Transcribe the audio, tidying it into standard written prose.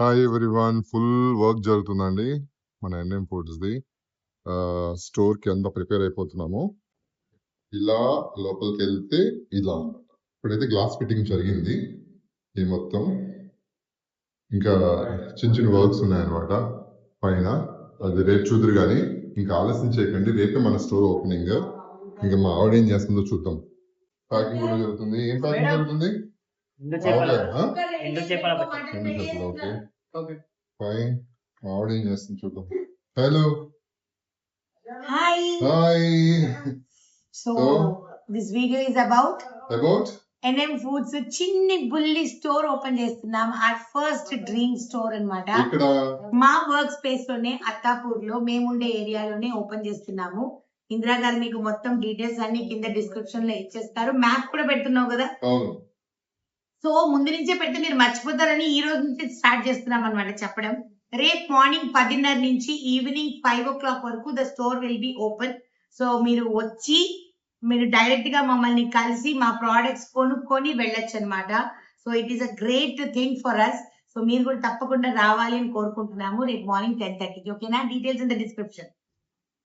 Hi everyone. Full work జరుగుతుందండి మన NM ఫుడ్స్ది. స్టోర్కి అంతా ప్రిపేర్ అయిపోతున్నాము. ఇలా లోపలికి వెళ్తే ఇలా అన్నమాట. ఇప్పుడైతే గ్లాస్ ఫిట్టింగ్ జరిగింది ఈ మొత్తం. ఇంకా చిన్న చిన్న వర్క్స్ ఉన్నాయన్నమాట పైన. అది రేపు చూద్దరు కానీ ఇంకా ఆలస్యం చేయకండి. రేపే మన స్టోర్ ఓపెనింగ్. ఇంకా మా ఆవిడ ఏం చేస్తుందో చూద్దాం. ప్యాకింగ్ కూడా జరుగుతుంది. ఏం ప్యాకింగ్ జరుగుతుంది? ఎండు చేపల ఓకే ఫైన్. మా ఆవిడ ఏం చేస్తుంది చూద్దాం. Hello Hi. Hi. So, So? this video is about about NM Foods చిన్ని బుల్లి స్టోర్ ఓపెన్ చేస్తున్నాం. our ఫస్ట్ డ్రీమ్ స్టోర్ అన్నమాట. ఇక్కడ మా వర్క్ స్పేస్ లోనే అత్తాపూర్ లో మేముండే ఏరియాలోనే ఓపెన్ చేస్తున్నాము. ఇందిరా గారు మీకు మొత్తం డీటెయిల్స్ అన్ని కింద డిస్క్రిప్షన్ లో ఇచ్చేస్తారు. మ్యాప్ కూడా పెడుతున్నావు కదా. అవును. సో ముందు నుంచే పెడితే మీరు మర్చిపోతారని ఈ రోజు నుంచి స్టార్ట్ చేస్తున్నాం అనమాట చెప్పడం. రేపు మార్నింగ్ 10:30 నుంచి ఈవినింగ్ 5 o'clock వరకు the store will be open. So మీరు వచ్చి మీరు డైరెక్ట్ గా మమ్మల్ని కలిసి మా ప్రోడక్ట్స్ కొనుక్కొని వెళ్ళొచ్చు అనమాట. So it is a great thing for us. సో మీరు కూడా తప్పకుండా రావాలి అని కోరుకుంటున్నాము రేపు మార్నింగ్ 10:30కి. ఓకేనా? Details in the description.